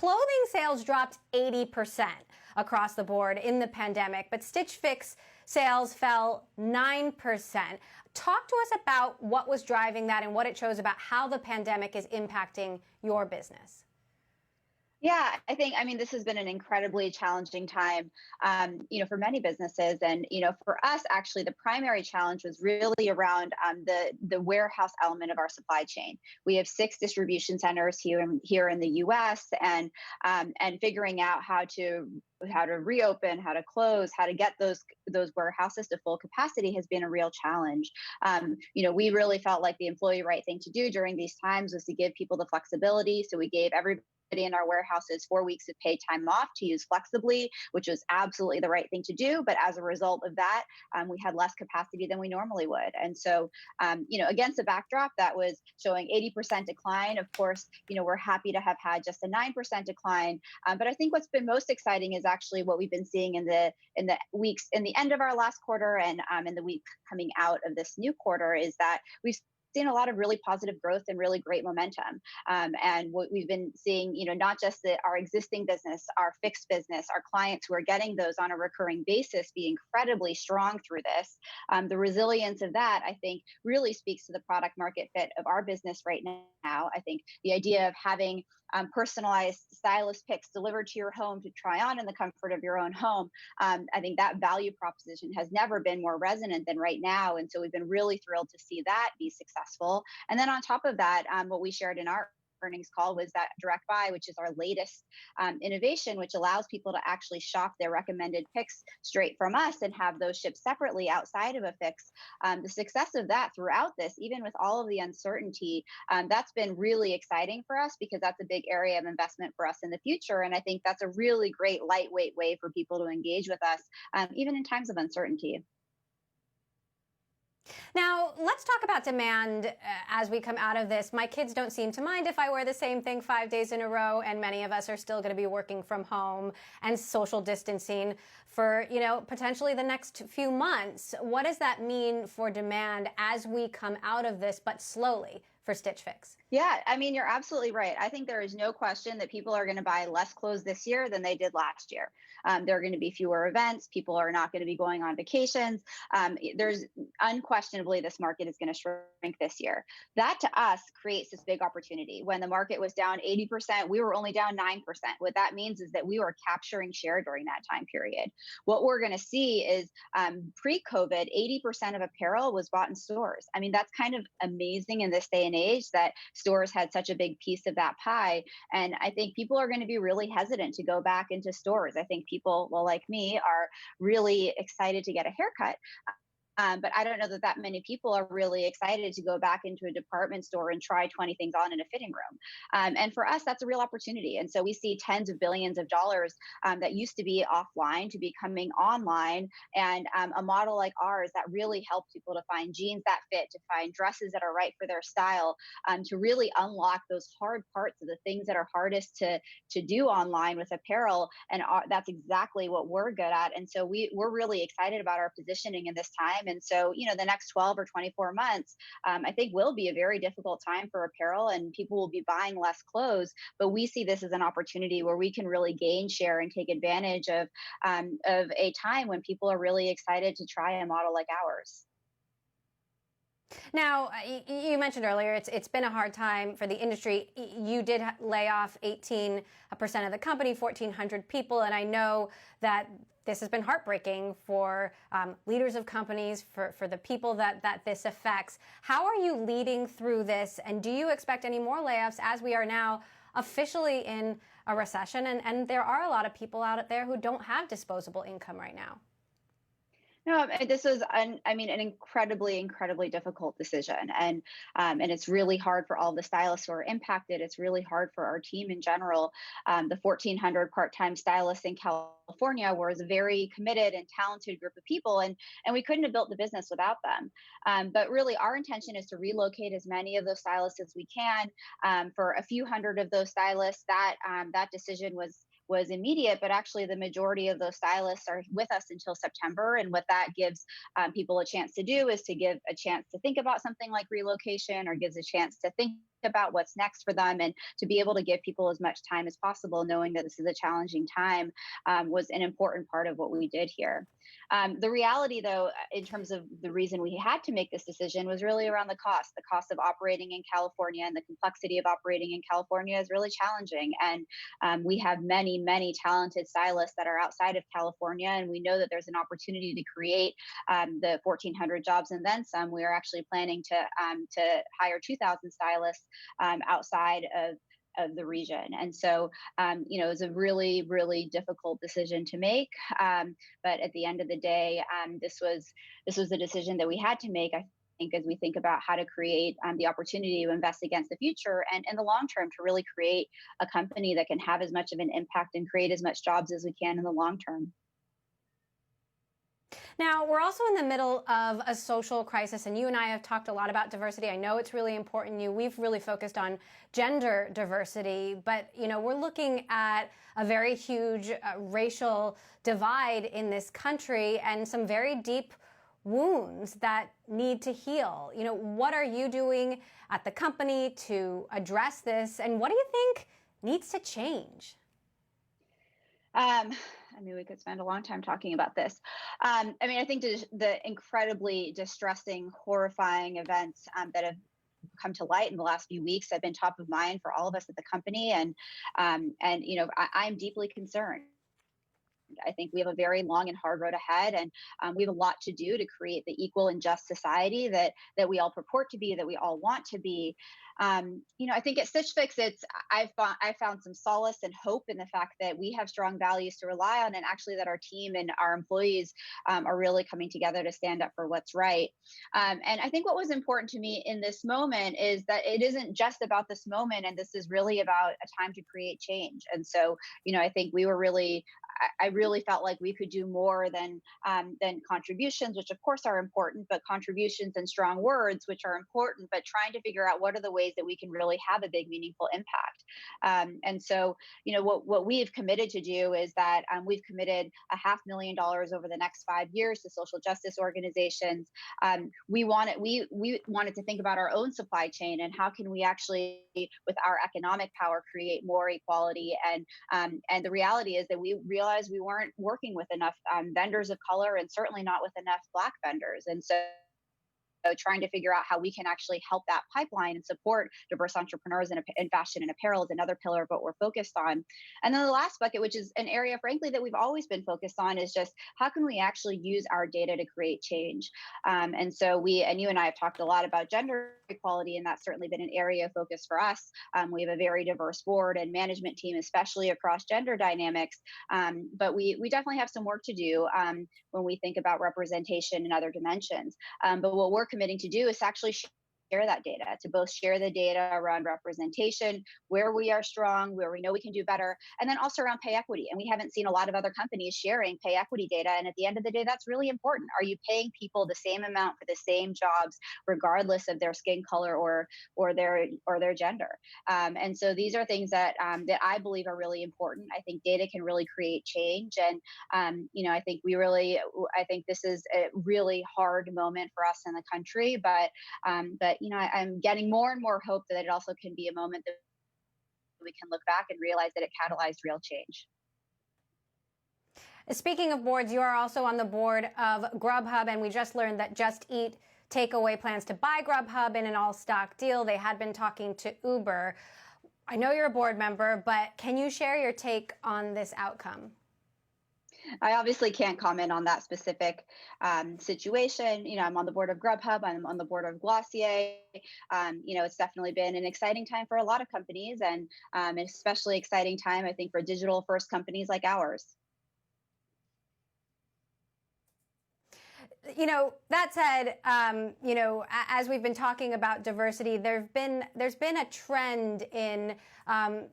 clothing sales dropped 80% across the board in the pandemic, but Stitch Fix sales fell 9%. Talk to us about what was driving that and what it shows about how the pandemic is impacting your business. Yeah, I mean, this has been an incredibly challenging time, for many businesses. And, for us, actually, the primary challenge was really around the warehouse element of our supply chain. We have 6 distribution centers here in the U.S. and figuring out how to reopen, how to close, how to get those warehouses to full capacity has been a real challenge. We really felt like the employee right thing to do during these times was to give people the flexibility. So we gave everybody in our warehouses 4 weeks of paid time off to use flexibly, which was absolutely the right thing to do. But as a result of that, we had less capacity than we normally would. And so, against a backdrop that was showing 80% decline, of course, we're happy to have had just a 9% decline. But I think what's been most exciting is actually what we've been seeing in the weeks in the end of our last quarter and in the week coming out of this new quarter is that we've seen a lot of really positive growth and really great momentum. And what we've been seeing, not just our existing business, our fixed business, our clients who are getting those on a recurring basis be incredibly strong through this. The resilience of that, I think, really speaks to the product market fit of our business right now. I think the idea of having personalized stylist picks delivered to your home to try on in the comfort of your own home, I think that value proposition has never been more resonant than right now. And so we've been really thrilled to see that be successful. And then on top of that, what we shared in our earnings call was that direct buy, which is our latest innovation, which allows people to actually shop their recommended picks straight from us and have those shipped separately outside of a fix. The success of that throughout this, even with all of the uncertainty, that's been really exciting for us because that's a big area of investment for us in the future. And I think that's a really great lightweight way for people to engage with us, even in times of uncertainty. Now, let's talk about demand as we come out of this. My kids don't seem to mind if I wear the same thing 5 days in a row, and many of us are still going to be working from home and social distancing for, potentially the next few months. What does that mean for demand as we come out of this, but slowly, for Stitch Fix? Yeah, I mean, you're absolutely right. I think there is no question that people are going to buy less clothes this year than they did last year. There are going to be fewer events. People are not going to be going on vacations. There's unquestionably this market is going to shrink this year. That to us creates this big opportunity. When the market was down 80%, we were only down 9%. What that means is that we were capturing share during that time period. What we're going to see is pre-COVID, 80% of apparel was bought in stores. I mean, that's kind of amazing in this day and age that stores had such a big piece of that pie. And I think people are going to be really hesitant to go back into stores. I think people, well, like me, are really excited to get a haircut. But I don't know that many people are really excited to go back into a department store and try 20 things on in a fitting room. And for us, that's a real opportunity. And so we see tens of billions of dollars that used to be offline to be coming online. And a model like ours that really helps people to find jeans that fit, to find dresses that are right for their style, to really unlock those hard parts of the things that are hardest to do online with apparel. And that's exactly what we're good at. And so we're really excited about our positioning in this time. And so, the next 12 or 24 months, I think will be a very difficult time for apparel and people will be buying less clothes. But we see this as an opportunity where we can really gain share and take advantage of a time when people are really excited to try a model like ours. Now, you mentioned earlier it's been a hard time for the industry. You did lay off 18% of the company, 1,400 people, and I know that this has been heartbreaking for leaders of companies, for the people that this affects. How are you leading through this, and do you expect any more layoffs as we are now officially in a recession, and there are a lot of people out there who don't have disposable income right now? No, this was, an incredibly, incredibly difficult decision. And it's really hard for all the stylists who are impacted. It's really hard for our team in general. The 1,400 part-time stylists in California was a very committed and talented group of people, and we couldn't have built the business without them. But really, our intention is to relocate as many of those stylists as we can. For a few hundred of those stylists, that decision was immediate, but actually the majority of those stylists are with us until September. And what that gives people a chance to do is to give a chance to think about something like relocation, or gives a chance to think about what's next for them, and to be able to give people as much time as possible, knowing that this is a challenging time, was an important part of what we did here. The reality, though, in terms of the reason we had to make this decision was really around the cost of operating in California, and the complexity of operating in California is really challenging. And we have many, many talented stylists that are outside of California, and we know that there's an opportunity to create the 1,400 jobs and then some. We are actually planning to hire 2,000 stylists outside of the region. And so, it was a really, really difficult decision to make. But at the end of the day, this was the decision that we had to make. I think as we think about how to create the opportunity to invest against the future and in the long term to really create a company that can have as much of an impact and create as much jobs as we can in the long term. Now, we're also in the middle of a social crisis, and you and I have talked a lot about diversity. I know it's really important to you. We've really focused on gender diversity, but, we're looking at a very huge racial divide in this country and some very deep wounds that need to heal. What are you doing at the company to address this, and what do you think needs to change? We could spend a long time talking about this. I think the incredibly distressing, horrifying events that have come to light in the last few weeks have been top of mind for all of us at the company, and I'm deeply concerned. I think we have a very long and hard road ahead, and we have a lot to do to create the equal and just society that we all purport to be, that we all want to be. I think at Stitch Fix, I found some solace and hope in the fact that we have strong values to rely on, and actually that our team and our employees are really coming together to stand up for what's right. And I think what was important to me in this moment is that it isn't just about this moment, and this is really about a time to create change. And so, I think we were really, I really felt like we could do more than contributions, which of course are important, but contributions and strong words, which are important, but trying to figure out what are the ways that we can really have a big, meaningful impact. And so, what we've committed to do is that we've committed $500,000 over the next 5 years to social justice organizations. We wanted to think about our own supply chain and how can we actually, with our economic power, create more equality. And the reality is that we realized we weren't working with enough vendors of color, and certainly not with enough Black vendors. And so trying to figure out how we can actually help that pipeline and support diverse entrepreneurs in fashion and apparel is another pillar of what we're focused on. And then the last bucket, which is an area, frankly, that we've always been focused on, is just how can we actually use our data to create change? And so you and I have talked a lot about gender equality, and that's certainly been an area of focus for us. We have a very diverse board and management team, especially across gender dynamics. But we definitely have some work to do when we think about representation in other dimensions. But what we're committing to do is actually share that data, to both share the data around representation, where we are strong, where we know we can do better, and then also around pay equity. And we haven't seen a lot of other companies sharing pay equity data. And at the end of the day, that's really important. Are you paying people the same amount for the same jobs, regardless of their skin color or their gender? And so these are things that I believe are really important. I think data can really create change. And I think this is a really hard moment for us in the country, but I'm getting more and more hope that it also can be a moment that we can look back and realize that it catalyzed real change. Speaking of boards, you are also on the board of GrubHub, and we just learned that Just Eat Takeaway plans to buy GrubHub in an all-stock deal. They had been talking to Uber. I know you're a board member, but can you share your take on this outcome? I obviously can't comment on that specific situation. I'm on the board of GrubHub. I'm on the board of Glossier. It's definitely been an exciting time for a lot of companies, and an especially exciting time, I think, for digital-first companies like ours. That said, as we've been talking about diversity, there's been a trend in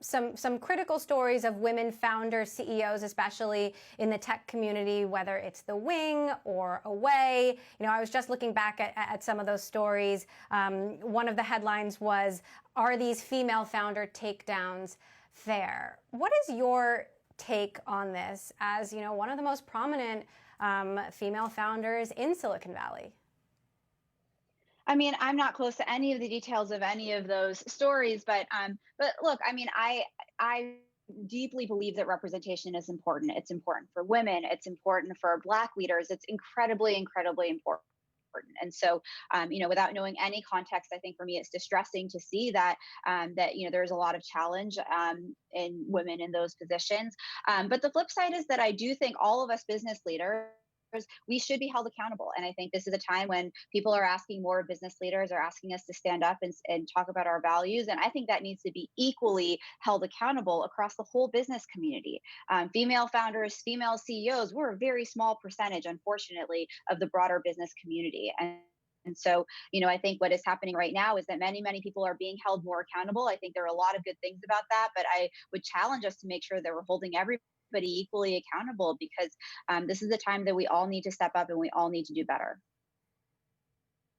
some critical stories of women founder CEOs, especially in the tech community, whether it's The Wing or Away. I was just looking back at some of those stories. One of the headlines was, "Are these female founder takedowns fair?" What is your take on this as, one of the most prominent female founders in Silicon Valley? I mean, I'm not close to any of the details of any of those stories, but look, I mean, I deeply believe that representation is important. It's important for women. It's important for Black leaders. It's incredibly, incredibly important. And so, without knowing any context, I think for me it's distressing to see that there's a lot of challenge in women in those positions. But the flip side is that I do think all of us business leaders, we should be held accountable. And I think this is a time when people are asking more business leaders, are asking us to stand up and talk about our values. And I think that needs to be equally held accountable across the whole business community. Female founders, female CEOs, we're a very small percentage, unfortunately, of the broader business community. And so, I think what is happening right now is that many, many people are being held more accountable. I think there are a lot of good things about that, but I would challenge us to make sure that we're holding everybody equally accountable because this is the time that we all need to step up and we all need to do better.